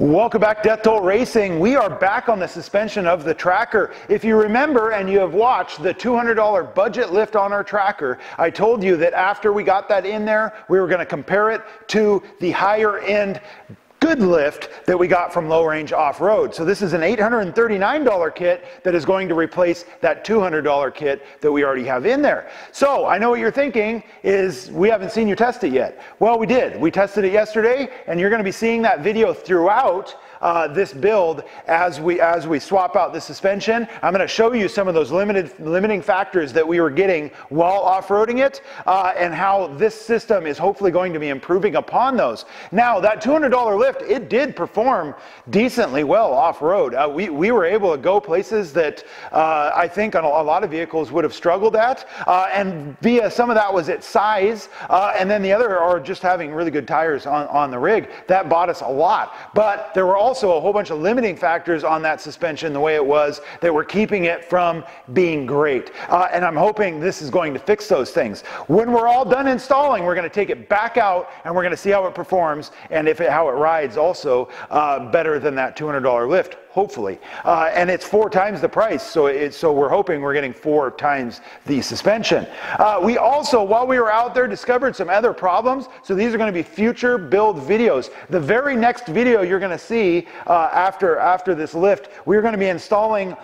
Welcome back to Death Toll Racing. We are back on the suspension of the tracker. If you remember and you have watched the $200 budget lift on our tracker, I told you that after we got that in there, we were going to compare it to the higher end good lift that we got from Low Range Offroad. So this is an $839 kit that is going to replace that $200 kit that we already have in there. So I know what you're thinking is we haven't seen you test it yet. Well, we did. We tested it yesterday, and you're going to be seeing that video throughout this build as we swap out the suspension. I'm going to show you some of those limiting factors that we were getting while off-roading it, and how this system is hopefully going to be improving upon those. Now, that $200 lift, it did perform decently well off-road. We were able to go places that I think on a lot of vehicles would have struggled at, and via some of that was its size, and then the other are just having really good tires on the rig. That bought us a lot, but there were also a whole bunch of limiting factors on that suspension the way it was that were keeping it from being great, and I'm hoping this is going to fix those things. When we're all done installing, we're going to take it back out and we're going to see how it performs and how it rides also better than that $200 lift, hopefully. And it's 4 times the price, so we're hoping we're getting 4 times the suspension. We also, while we were out there, discovered some other problems, so these are going to be future build videos. The very next video you're going to see after this lift, we're going to be installing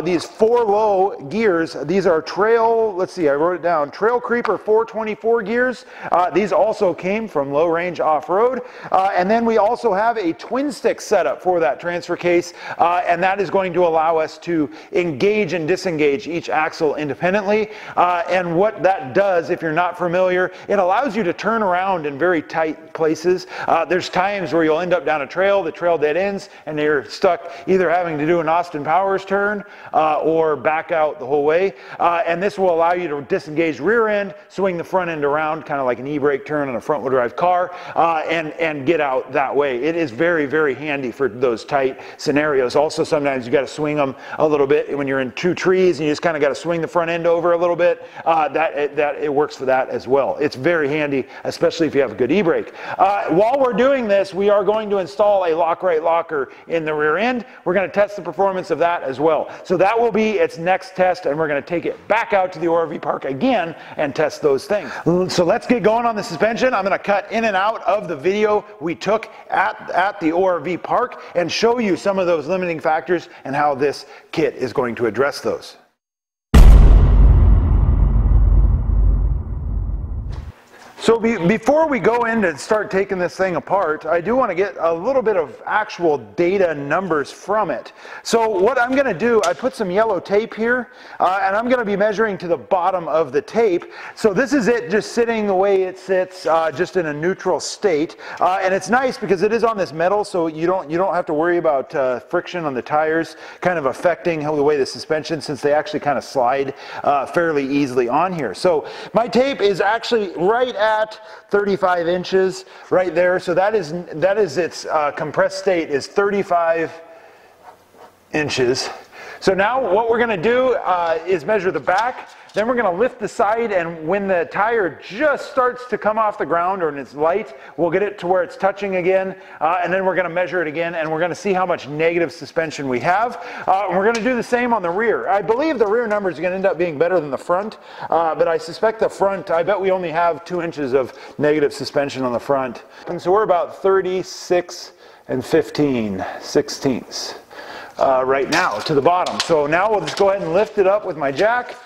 these 4 low gears. These are Trail, let's see, I wrote it down, Trail Creeper 424 gears. These also came from Low Range Offroad. And then we also have a twin stick setup for that transfer case, and that is going to allow us to engage and disengage each axle independently. And what that does, if you're not familiar, it allows you to turn around in very tight places. There's times where you'll end up down a trail, the trail dead ends, and you're stuck either having to do an Austin Powers turn or back out the whole way. And this will allow you to disengage rear end, swing the front end around, kind of like an e-brake turn on a front wheel drive car, and get out that way. It is very, very handy for those tight scenarios. Also, sometimes you got to swing them a little bit when you're in 2 trees and you just kind of got to swing the front end over a little bit. It works for that as well. It's very handy, especially if you have a good e-brake. While we're doing this, we are going to install a lock-right locker in the rear end. We're going to test the performance of that as well. So that will be its next test, and we're going to take it back out to the ORV park again and test those things. So let's get going on the suspension. I'm going to cut in and out of the video we took at the ORV park and show you some of those limiting factors and how this kit is going to address those. So before we go in and start taking this thing apart, I do want to get a little bit of actual data numbers from it. So what I'm going to do, I put some yellow tape here, and I'm going to be measuring to the bottom of the tape. So this is it just sitting the way it sits, just in a neutral state. And it's nice because it is on this metal, so you don't have to worry about friction on the tires kind of affecting the way the suspension, since they actually kind of slide fairly easily on here. So my tape is actually right at 35 inches right there. So that is its compressed state is 35 inches. So now what we're going to do is measure the back. Then we're going to lift the side, and when the tire just starts to come off the ground, or when it's light, we'll get it to where it's touching again, and then we're going to measure it again, and we're going to see how much negative suspension we have. We're going to do the same on the rear. I believe the rear numbers are going to end up being better than the front, but I suspect the front, I bet we only have 2 inches of negative suspension on the front. And so we're about 36 15/16 right now to the bottom. So now we'll just go ahead and lift it up with my jack.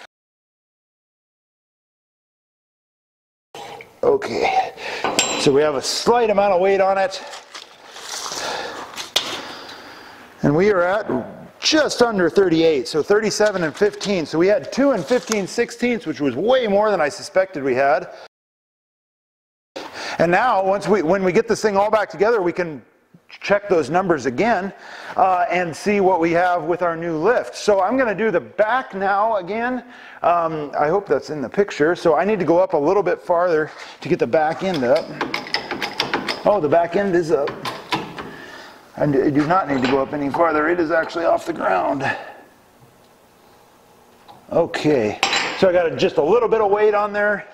Okay, so we have a slight amount of weight on it, and we are at just under 38, so 37 15. So we had 2 15/16, which was way more than I suspected we had. And now, when we get this thing all back together, we can check those numbers again and see what we have with our new lift. So I'm going to do the back now again. I hope that's in the picture. So I need to go up a little bit farther to get the back end up. Oh, the back end is up. I do not need to go up any farther. It is actually off the ground. Okay, so I got just a little bit of weight on there.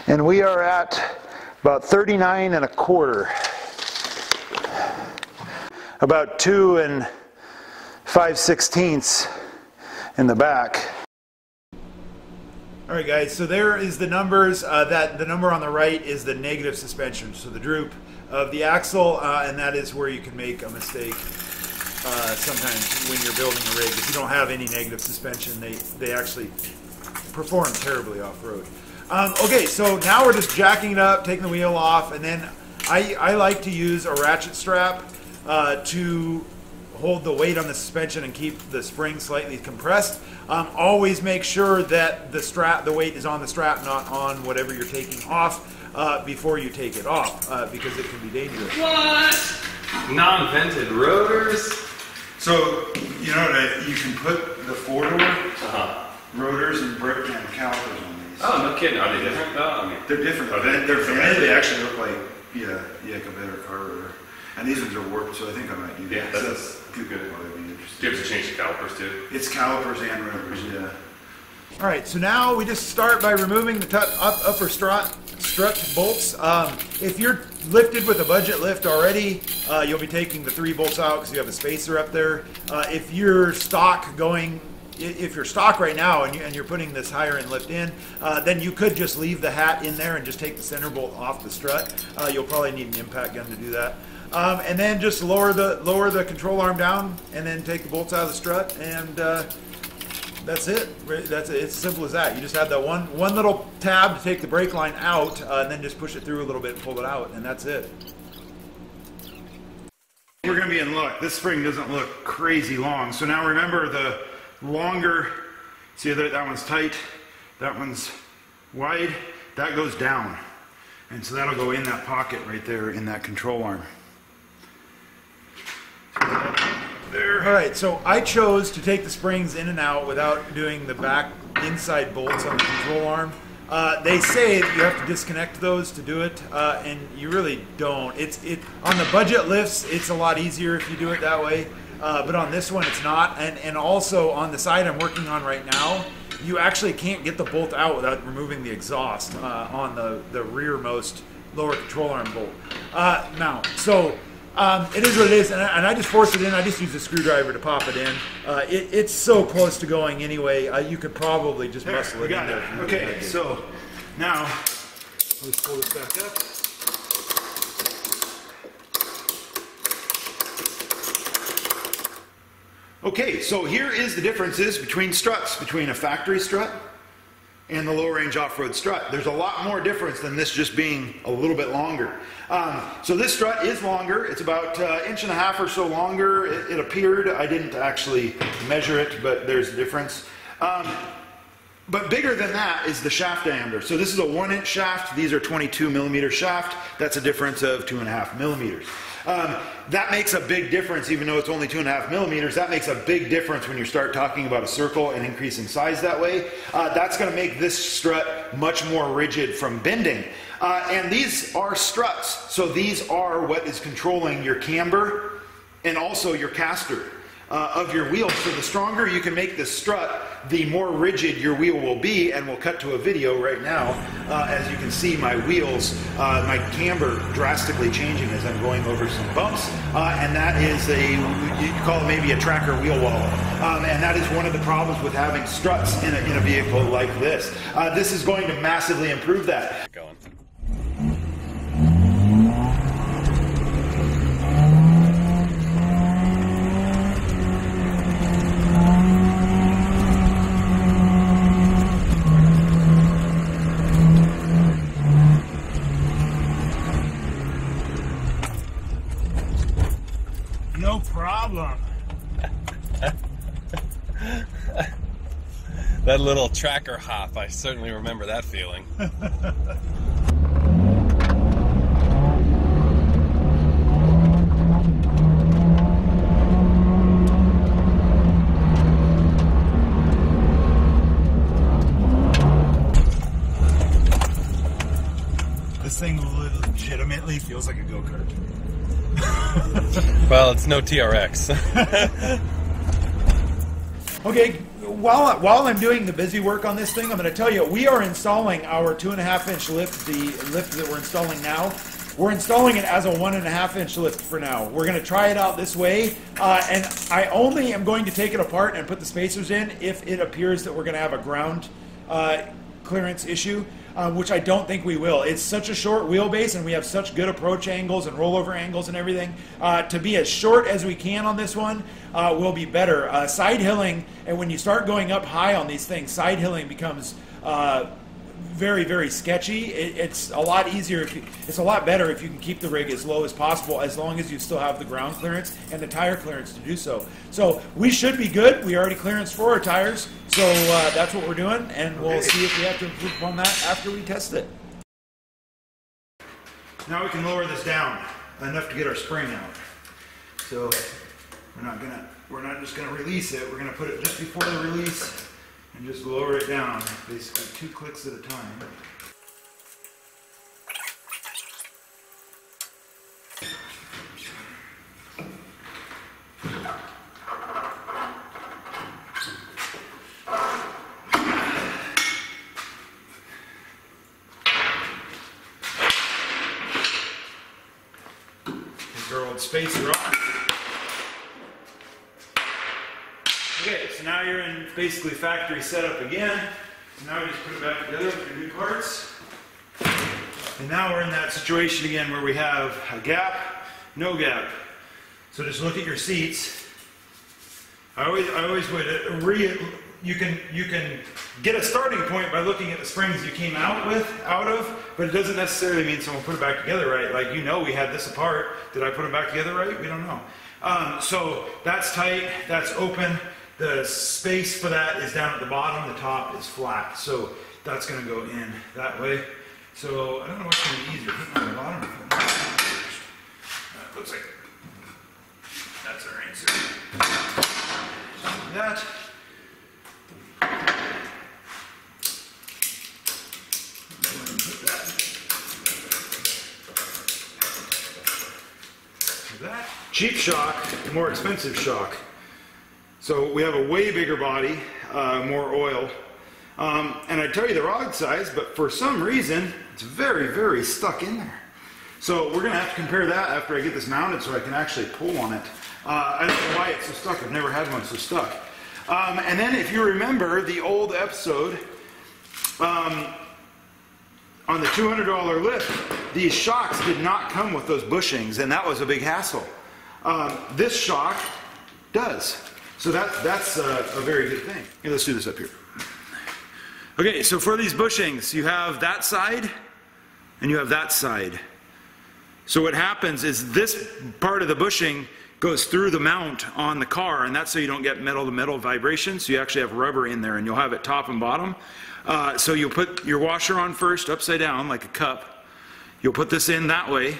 And we are at about 39 1/4. About 2 5/16 in the back. All right, guys, so there is the numbers. The number on the right is the negative suspension, so the droop of the axle, and that is where you can make a mistake sometimes when you're building a rig. If you don't have any negative suspension, they actually perform terribly off-road. Okay, so now we're just jacking it up, taking the wheel off, and then I like to use a ratchet strap to hold the weight on the suspension and keep the spring slightly compressed. Always make sure that the weight is on the strap, not on whatever you're taking off before you take it off, because it can be dangerous. What? Non-vented rotors? So, you know, you can put the four-door rotors and calipers on these. Oh, no kidding. Are they different though? I mean, they're different. They're vented. They actually look like, like a better car rotor. And these ones are warped, so I think I might use that. That's good. Probably be interesting. Do you have to change the calipers too? It's calipers and rotors, yeah. All right, so now we just start by removing the upper strut bolts. If you're lifted with a budget lift already, you'll be taking the 3 bolts out because you have a spacer up there. If you're stock right now and you're putting this higher end lift in, then you could just leave the hat in there and just take the center bolt off the strut. You'll probably need an impact gun to do that. And then just lower the control arm down and then take the bolts out of the strut, and that's it. It's as simple as that. You just have that one little tab to take the brake line out, and then just push it through a little bit and pull it out, and that's it. We're going to be in luck. This spring doesn't look crazy long. So now remember, the longer, see that one's tight, that one's wide, that goes down. And so that'll go in that pocket right there in that control arm. There. All right, so I chose to take the springs in and out without doing the back inside bolts on the control arm. They say that you have to disconnect those to do it, and you really don't. On the budget lifts, it's a lot easier if you do it that way, but on this one, it's not. And also on the side I'm working on right now, you actually can't get the bolt out without removing the exhaust on the rearmost lower control arm bolt. It is what it is, and I just force it in. I just use a screwdriver to pop it in. It's so close to going anyway, you could probably just muscle it in there. Okay, so now let's pull this back up. Okay, so here is the differences between struts, between a factory strut and the low range off-road strut. There's a lot more difference than this just being a little bit longer. So this strut is longer. It's about 1.5 inches or so longer. It appeared. I didn't actually measure it, but there's a difference. But bigger than that is the shaft diameter. So this is a 1-inch shaft. These are 22mm shaft. That's a difference of 2.5 millimeters. That makes a big difference, even though it's only 2.5 millimeters. That makes a big difference when you start talking about a circle and increasing size that way. That's going to make this strut much more rigid from bending. And these are struts. So these are what is controlling your camber and also your caster of your wheel. So the stronger you can make this strut, the more rigid your wheel will be, and we'll cut to a video right now. As you can see, my wheels, my camber drastically changing as I'm going over some bumps, and that is you call it maybe a tracker wheel wall, and that is one of the problems with having struts in a vehicle like this. This is going to massively improve that. No problem. That little tracker hop, I certainly remember that feeling. This thing legitimately feels like a go-kart. Well, it's no TRX. Okay, while I'm doing the busy work on this thing, I'm going to tell you, we are installing our 2.5-inch lift, the lift that we're installing now. We're installing it as a 1.5-inch lift for now. We're going to try it out this way, and I only am going to take it apart and put the spacers in if it appears that we're going to have a ground clearance issue, which I don't think we will. It's such a short wheelbase and we have such good approach angles and rollover angles and everything. To be as short as we can on this one will be better. Side hilling, and when you start going up high on these things, side hilling becomes very, very sketchy. It's a lot easier, it's a lot better if you can keep the rig as low as possible, as long as you still have the ground clearance and the tire clearance to do so. So we should be good. We already clearanced for our tires, so that's what we're doing, and we'll see if we have to improve upon that after we test it. Now we can lower this down enough to get our spring out. So we're not just gonna release it. We're gonna put it just before the release and just lower it down, basically 2 clicks at a time. Here's our old spacer on. Okay, so now you're in basically factory setup again. So now we just put it back together with your new parts. And now we're in that situation again where we have a gap, no gap. So just look at your seats. I always would you can get a starting point by looking at the springs you came out of, but it doesn't necessarily mean someone put it back together right. Like, you know, we had this apart. Did I put them back together right? We don't know. So that's tight, that's open. The space for that is down at the bottom, the top is flat. So that's going to go in that way. So I don't know what's going to be easier, put it on the bottom or put it on the top first. Looks like that's our answer. Like that. Go ahead and put that. Like that. Cheap shock, more expensive shock. So we have a way bigger body, more oil, and I tell you the rod size, but for some reason it's very, very stuck in there. So we're going to have to compare that after I get this mounted so I can actually pull on it. I don't know why it's so stuck. I've never had one so stuck. And then if you remember the old episode on the $200 lift, these shocks did not come with those bushings, and that was a big hassle. This shock does. So that's a very good thing. Okay, let's do this up here. Okay, so for these bushings, you have that side and you have that side. So what happens is this part of the bushing goes through the mount on the car, and that's so you don't get metal-to-metal vibrations. So you actually have rubber in there, and you'll have it top and bottom. So you'll put your washer on first, upside down, like a cup. You'll put this in that way.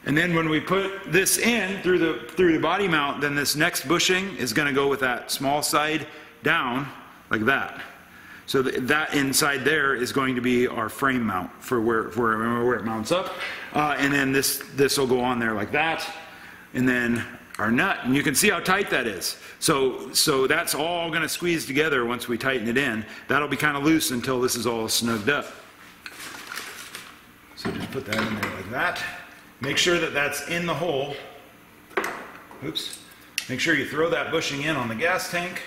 And then when we put this in through the body mount, then this next bushing is going to go with that small side down like that. So that inside there is going to be our frame mount for where it mounts up. And then this will go on there like that. And then our nut, and you can see how tight that is. So that's all going to squeeze together once we tighten it in. That'll be kind of loose until this is all snugged up. So just put that in there like that. Make sure that that's in the hole. Oops. Make sure you throw that bushing in on the gas tank.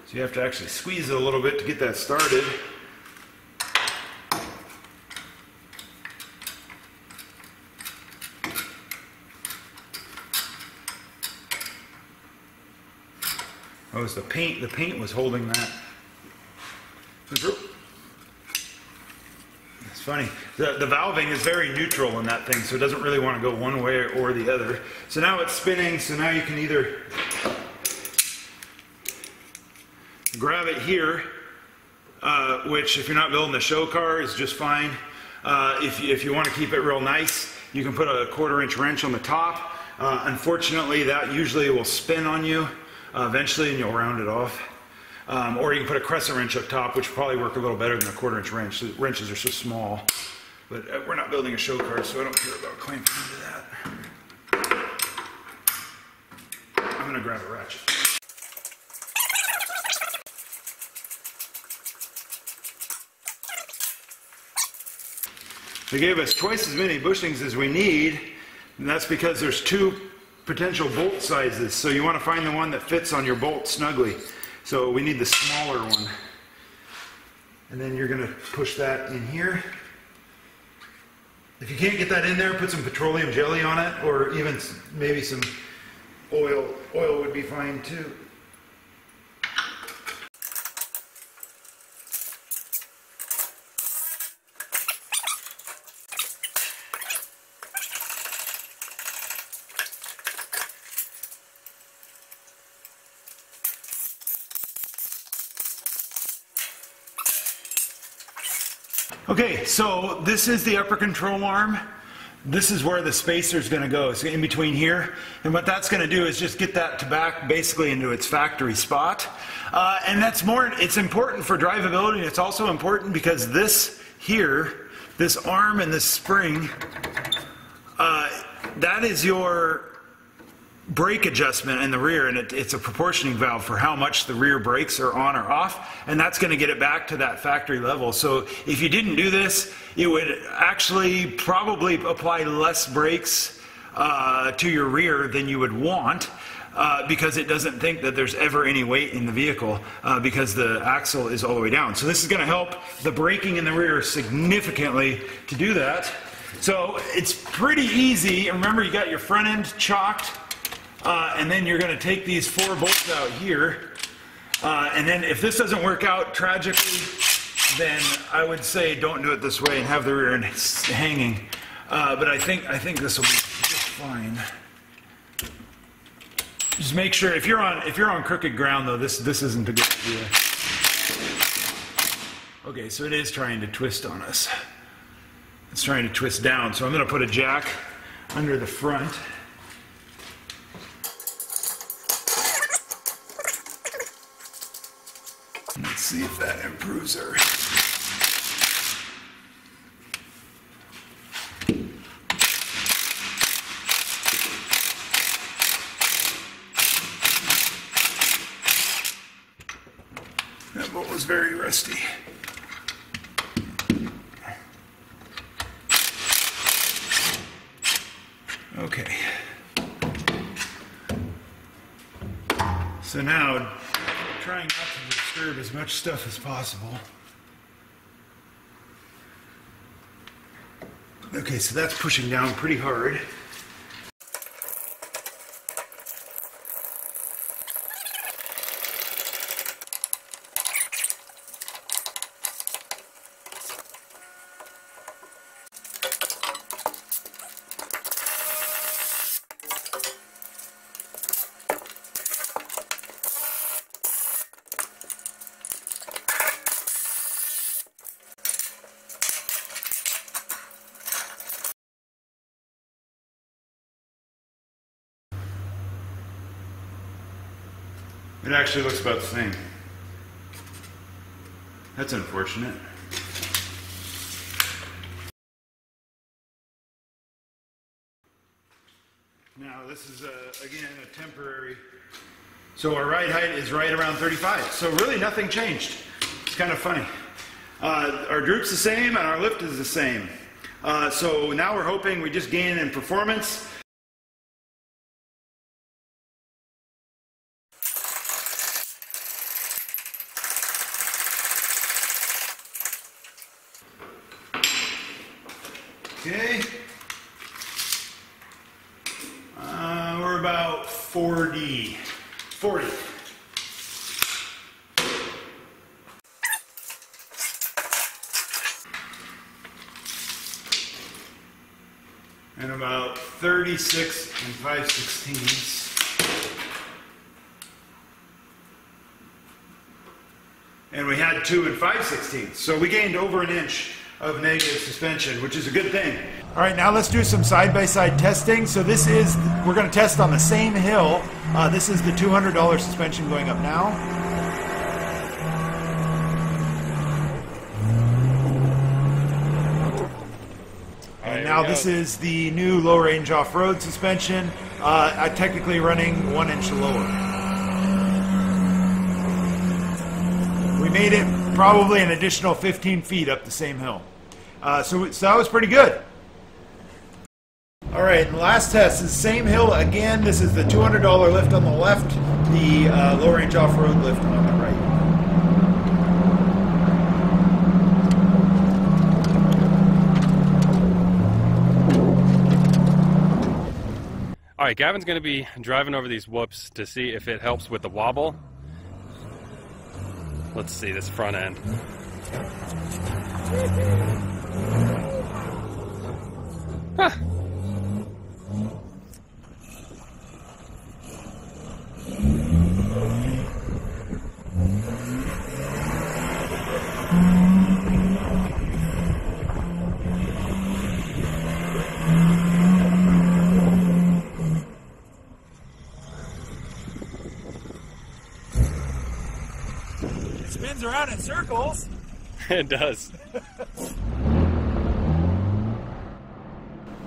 So you have to actually squeeze it a little bit to get that started. Oh, it's the paint. The paint was holding that. It's funny. The valving is very neutral in that thing, so it doesn't really want to go one way or the other. So now it's spinning, so now you can either grab it here, which if you're not building a show car is just fine. If you want to keep it real nice, you can put a 1/4-inch wrench on the top. Unfortunately, that usually will spin on you eventually, and you'll round it off. Or you can put a crescent wrench up top, which will probably work a little better than a 1/4 inch wrench. The wrenches are so small. But we're not building a show car, so I don't care about clamping into that. I'm gonna grab a ratchet. They gave us twice as many bushings as we need, and that's because there's 2 potential bolt sizes. So you want to find the one that fits on your bolt snugly. So we need the smaller one. And then you're going to push that in here. If you can't get that in there, put some petroleum jelly on it, or even maybe some oil. Oil would be fine too. Okay, so this is the upper control arm. This is where the spacer is going to go. It's in between here. And what that's going to do is just get that to back basically into its factory spot. And that's more, it's important for drivability. It's also important because this here, this arm and this spring, that is your brake adjustment in the rear, and it's a proportioning valve for how much the rear brakes are on or off, and that's going to get it back to that factory level. So if you didn't do this, it would actually probably apply less brakes to your rear than you would want, because it doesn't think that there's ever any weight in the vehicle, because the axle is all the way down. So this is going to help the braking in the rear significantly to do that. So it's pretty easy. Remember, you got your front end chalked. And then you're going to take these 4 bolts out here, and then if this doesn't work out tragically, then I would say don't do it this way and have the rear end hanging. But I think this will be just fine. Just make sure if you're on crooked ground though, this isn't a good idea. Okay, so it is trying to twist on us. It's trying to twist down, so I'm going to put a jack under the front. Let's see if that improves her. That bolt was very rusty. Okay. So now, trying not to disturb as much stuff as possible. Okay, so that's pushing down pretty hard. It actually looks about the same. That's unfortunate. Now this is again a temporary. So our ride height is right around 35. So really nothing changed. It's kind of funny. Our droop's the same and our lift is the same. So now we're hoping we just gain in performance. Okay, we're about 40. And about 36 and 5/16. And we had 2 and 5/16. So we gained over an inch of negative suspension, which is a good thing. All right, now let's do some side-by-side testing. So this is, we're going to test on the same hill. This is the $200 suspension going up now. Now this is the new low range off-road suspension. I'm technically running 1 inch lower. We made it probably an additional 15 feet up the same hill. So that was pretty good. All right, and the last test is the same hill again. This is the $200 lift on the left, the low range off-road lift on the right. All right, Gavin's going to be driving over these whoops to see if it helps with the wobble. Let's see this front end. Huh. Spins around in circles. It does.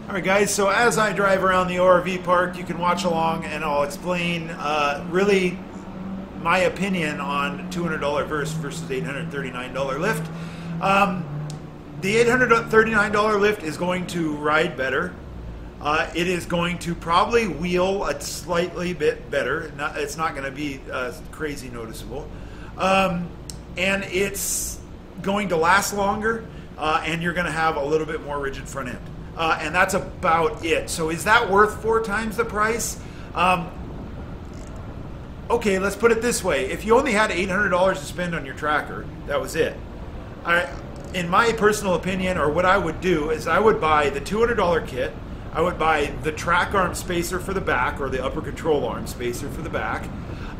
All right, guys, so as I drive around the ORV park, you can watch along and I'll explain really my opinion on $200 versus $839 lift. The $839 lift is going to ride better. It is going to probably wheel a slightly bit better. It's not going to be crazy noticeable. And it's going to last longer, and you're going to have a little bit more rigid front end. And that's about it. So is that worth 4 times the price? Okay, let's put it this way. If you only had $800 to spend on your tracker, that was it. In my personal opinion, or what I would do, is I would buy the $200 kit. I would buy the track arm spacer for the back, or the upper control arm spacer for the back.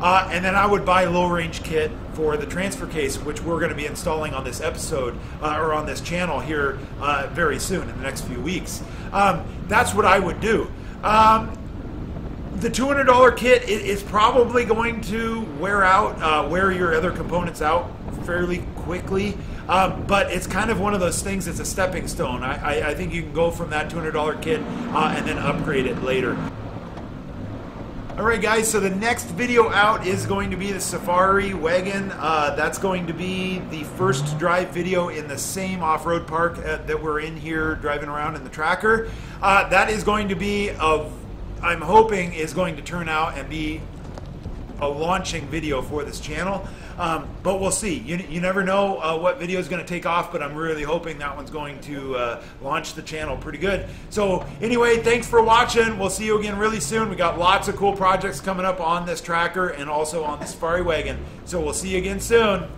And then I would buy a low range kit for the transfer case, which we're going to be installing on this episode or on this channel here very soon in the next few weeks. That's what I would do. The $200 kit is probably going to wear your other components out fairly quickly. But it's kind of one of those things that's a stepping stone. I think you can go from that $200 kit and then upgrade it later. Alright guys, so the next video out is going to be the Safari wagon. That's going to be the first drive video in the same off-road park that we're in here driving around in the tracker. That is going to be, I'm hoping, is going to turn out and be a launching video for this channel. But we'll see. You never know what video is going to take off, but I'm really hoping that one's going to launch the channel pretty good. So anyway, thanks for watching. We'll see you again really soon. We got lots of cool projects coming up on this tracker and also on the Safari wagon. So we'll see you again soon.